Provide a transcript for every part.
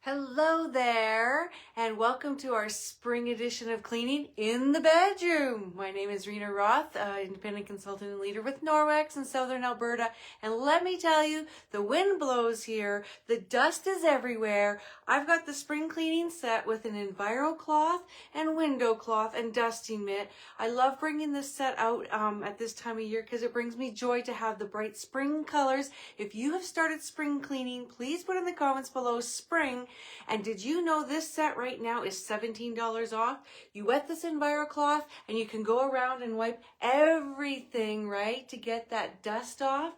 Hello there, and welcome to our spring edition of cleaning in the bedroom. My name is Rena Roth, independent consultant and leader with Norwex in Southern Alberta. And let me tell you, the wind blows here, the dust is everywhere. I've got the spring cleaning set with an Enviro cloth and window cloth and dusting mitt. I love bringing this set out at this time of year because it brings me joy to have the bright spring colors. If you have started spring cleaning, please put in the comments below spring. And did you know this set right now is $17 off? You wet this Enviro cloth and you can go around and wipe everything, right, to get that dust off.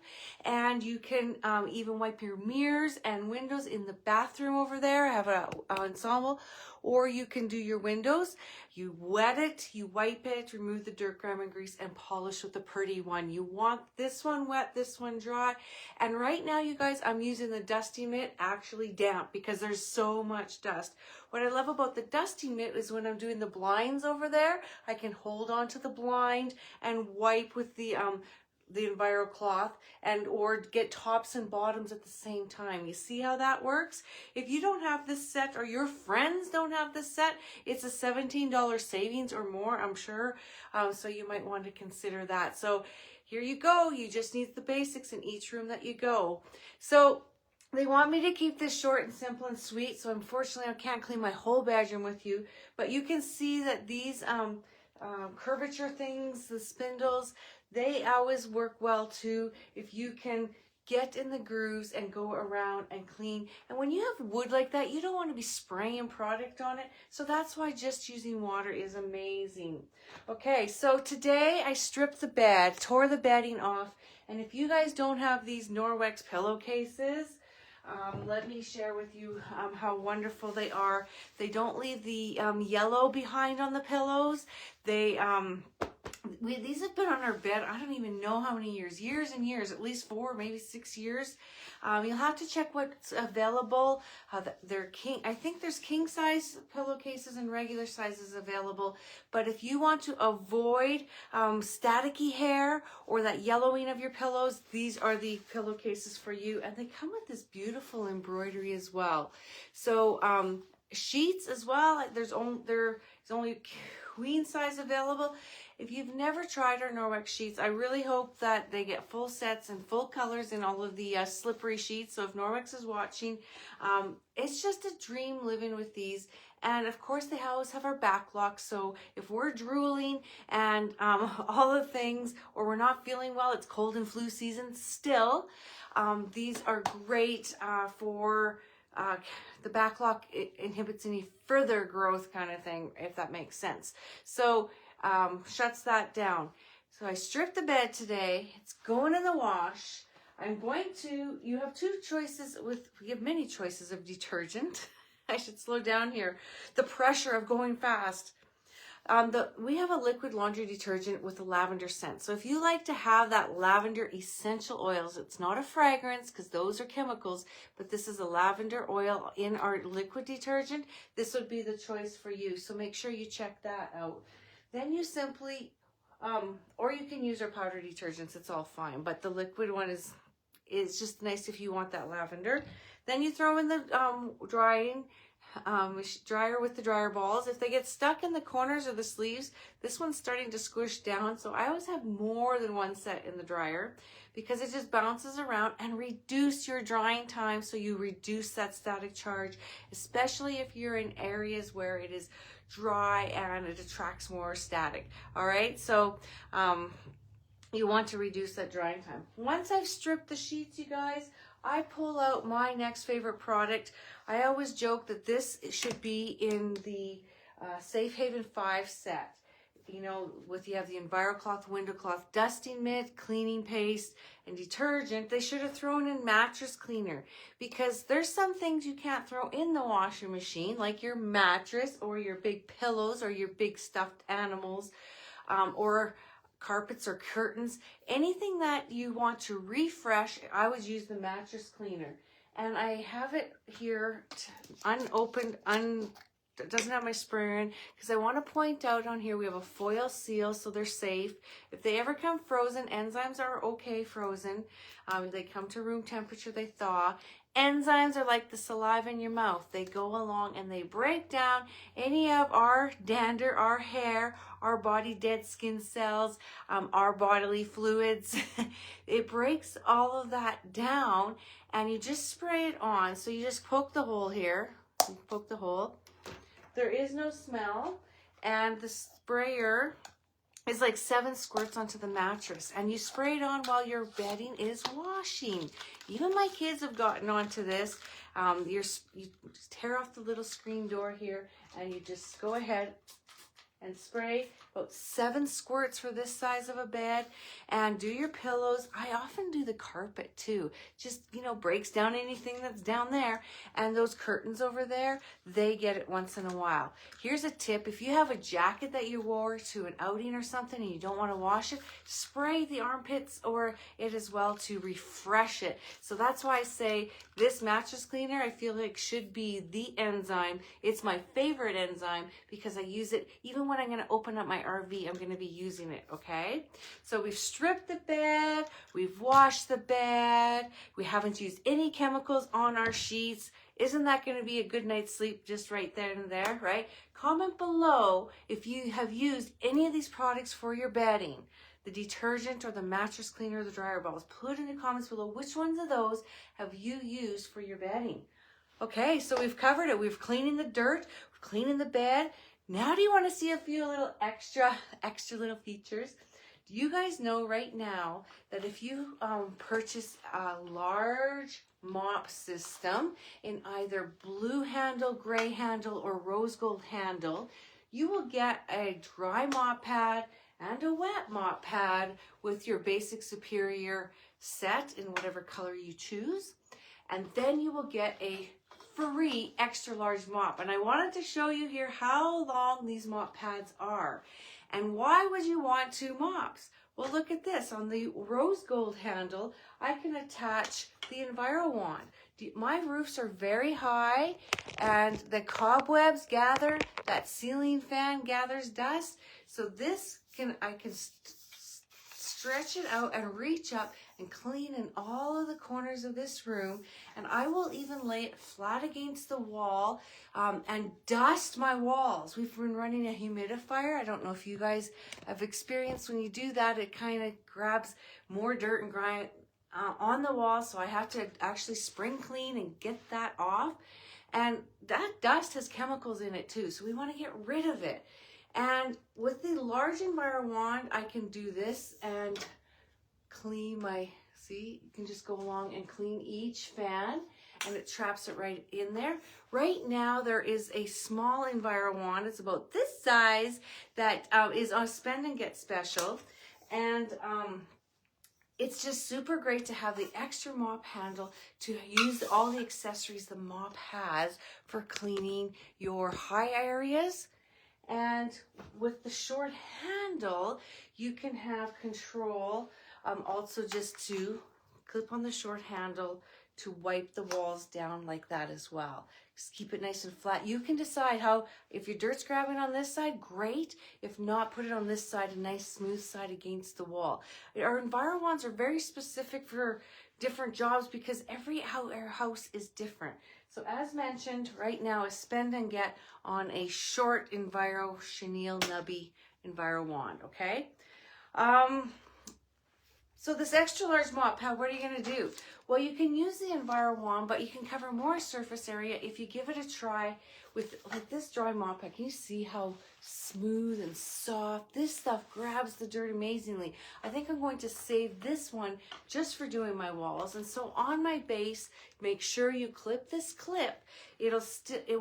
And you can even wipe your mirrors and windows in the bathroom over there. I have an ensemble. Or you can do your windows. You wet it, you wipe it, remove the dirt, grime, and grease, and polish with the pretty one. You want this one wet, this one dry. And right now, you guys, I'm using the dusting mitt actually damp because there's so much dust. What I love about the dusting mitt is when I'm doing the blinds over there, I can hold onto the blind and wipe with the Enviro cloth and or get tops and bottoms at the same time. You see how that works? If you don't have this set or your friends don't have this set, it's a $17 savings or more, I'm sure. So you might want to consider that. So here you go. You just need the basics in each room that you go. So they want me to keep this short and simple and sweet. So unfortunately, I can't clean my whole bedroom with you, but you can see that these curvature things, the spindles, they always work well too if you can get in the grooves and go around and clean. And when you have wood like that, you don't want to be spraying product on it. So that's why just using water is amazing. Okay, so today I stripped the bed, tore the bedding off. And if you guys don't have these Norwex pillowcases, let me share with you how wonderful they are. They don't leave the yellow behind on the pillows. These have been on our bed, I don't even know how many years and years, at least 4, maybe 6 years. You'll have to check what's available. I think there's king size pillowcases and regular sizes available. But if you want to avoid staticky hair or that yellowing of your pillows, these are the pillowcases for you. And they come with this beautiful embroidery as well. So sheets as well, there's only queen size available. If you've never tried our Norwex sheets, I really hope that they get full sets and full colors in all of the slippery sheets. So if Norwex is watching, it's just a dream living with these. And of course, they always have our back locks. So if we're drooling and all the things, or we're not feeling well, it's cold and flu season still, these are great for the back lock. It inhibits any further growth kind of thing, if that makes sense. So shuts that down. So I stripped the bed today. It's going in the wash. You have two choices we have many choices of detergent. I should slow down here. The pressure of going fast. We have a liquid laundry detergent with a lavender scent. So if you like to have that lavender essential oils, it's not a fragrance because those are chemicals, but this is a lavender oil in our liquid detergent. This would be the choice for you. So make sure you check that out. Then you simply, or you can use our powder detergents, it's all fine. But the liquid one is just nice if you want that lavender. Then you throw in the dryer with the dryer balls. If they get stuck in the corners or the sleeves, this one's starting to squish down. So I always have more than one set in the dryer because it just bounces around and reduce your drying time. So you reduce that static charge, especially if you're in areas where it is dry and it attracts more static. All right, so you want to reduce that drying time. Once I've stripped the sheets, you guys, I pull out my next favorite product. I always joke that this should be in the Safe Haven 5 set. You know, you have the Enviro cloth, window cloth, dusting mitt, cleaning paste, and detergent. They should have thrown in Mattress Cleaner because there's some things you can't throw in the washing machine, like your mattress or your big pillows or your big stuffed animals or carpets or curtains. Anything that you want to refresh, I would use the Mattress Cleaner. And I have it here unopened, doesn't have my sprayer in, because I want to point out on here we have a foil seal, so they're safe. If they ever come frozen, enzymes are okay frozen. They come to room temperature, they thaw. Enzymes are like the saliva in your mouth. They go along and they break down any of our dander, our hair, our body dead skin cells, our bodily fluids. It breaks all of that down, and you just spray it on. So you just poke the hole here. You poke the hole. There is no smell, and the sprayer is like 7 squirts onto the mattress, and you spray it on while your bedding is washing. Even my kids have gotten onto this. You just tear off the little screen door here, and you just go ahead and spray about 7 squirts for this size of a bed. And do your pillows. I often do the carpet too. Just, breaks down anything that's down there. And those curtains over there, they get it once in a while. Here's a tip. If you have a jacket that you wore to an outing or something and you don't want to wash it, spray the armpits or it as well to refresh it. So that's why I say this mattress cleaner, I feel like should be the enzyme. It's my favorite enzyme because I use it even when I'm going to open up my RV, I'm going to be using it, okay? So we've stripped the bed, we've washed the bed, we haven't used any chemicals on our sheets. Isn't that going to be a good night's sleep just right there and there, right? Comment below if you have used any of these products for your bedding. The detergent or the mattress cleaner or the dryer balls. Put in the comments below which ones of those have you used for your bedding. Okay, so we've covered it. We've cleaned the dirt, we're cleaning the bed. Now do you want to see a few little extra little features? Do you guys know right now that if you purchase a large mop system in either blue handle, gray handle, or rose gold handle, you will get a dry mop pad and a wet mop pad with your basic superior set in whatever color you choose. And then you will get a free extra large mop. And I wanted to show you here how long these mop pads are. And why would you want 2 mops? Well, look at this. On the rose gold handle, I can attach the Enviro wand. My roofs are very high and the cobwebs gather, that ceiling fan gathers dust. So this I can stretch it out and reach up and clean in all of the corners of this room. And I will even lay it flat against the wall and dust my walls. We've been running a humidifier. I don't know if you guys have experienced when you do that, it kind of grabs more dirt and grime on the wall. So I have to actually spring clean and get that off. And that dust has chemicals in it too. So we want to get rid of it. And with the large Enviro wand, I can do this and clean see, you can just go along and clean each fan and it traps it right in there. Right now, there is a small Enviro wand. It's about this size that is on Spend and Get Special. And it's just super great to have the extra mop handle to use all the accessories the mop has for cleaning your high areas. And with the short handle, you can have control also just to clip on the short handle to wipe the walls down like that as well. Just keep it nice and flat. You can decide how, if your dirt's grabbing on this side, great. If not, put it on this side, a nice smooth side against the wall. Our Enviro wands are very specific for different jobs because every house is different. So as mentioned, right now is Spend and Get on a short Enviro chenille nubby Enviro wand, okay? So this extra large mop pad, what are you going to do? Well, you can use the Enviro wand, but you can cover more surface area if you give it a try with like this dry mop pad. Can you see how smooth and soft? This stuff grabs the dirt amazingly. I think I'm going to save this one just for doing my walls. And so on my base, make sure you clip this clip. It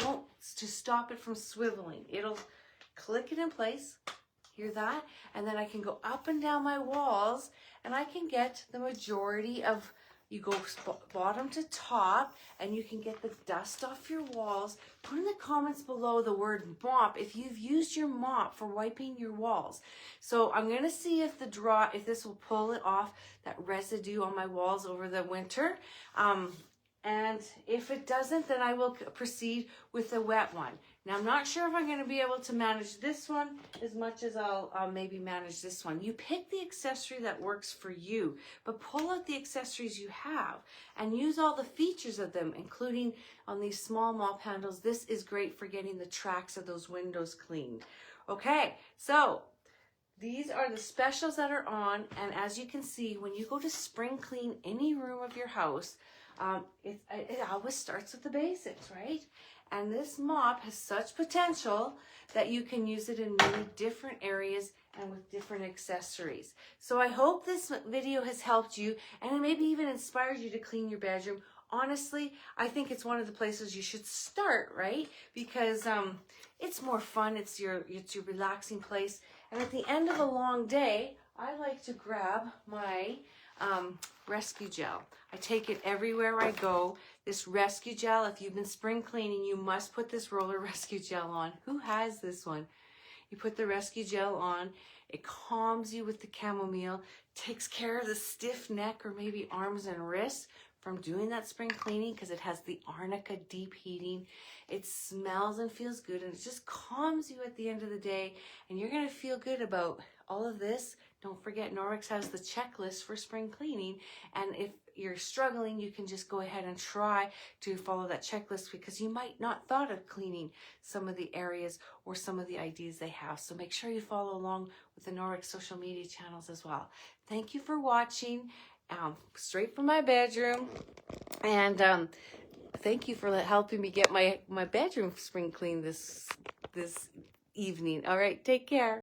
won't to stop it from swiveling. It'll click it in place. Hear that? And then I can go up and down my walls and I can get the majority of, you go bottom to top and you can get the dust off your walls. Put in the comments below the word mop if you've used your mop for wiping your walls. So I'm going to see if if this will pull it off, that residue on my walls over the winter. And if it doesn't, then I will proceed with the wet one. Now, I'm not sure if I'm going to be able to manage this one as much as I'll maybe manage this one. You pick the accessory that works for you, but pull out the accessories you have and use all the features of them, including on these small mop handles. This is great for getting the tracks of those windows cleaned. Okay, so these are the specials that are on, and as you can see, when you go to spring clean any room of your house, it always starts with the basics, right? And this mop has such potential that you can use it in many different areas and with different accessories. So I hope this video has helped you and maybe even inspired you to clean your bedroom. Honestly, I think it's one of the places you should start, right? Because it's more fun, it's your relaxing place. And at the end of a long day, I like to grab my rescue gel. I take it everywhere I go. This rescue gel, if you've been spring cleaning, you must put this roller rescue gel on. Who has this one? You put the rescue gel on. It calms you with the chamomile, takes care of the stiff neck or maybe arms and wrists from doing that spring cleaning because it has the arnica deep heating. It smells and feels good, and it just calms you at the end of the day, and you're going to feel good about all of this. Don't forget, Norwex has the checklist for spring cleaning, and if you're struggling, you can just go ahead and try to follow that checklist because you might not thought of cleaning some of the areas or some of the ideas they have. So make sure you follow along with the Norwex social media channels as well. Thank you for watching. Straight from my bedroom, and thank you for helping me get my bedroom spring clean this evening. All right, take care.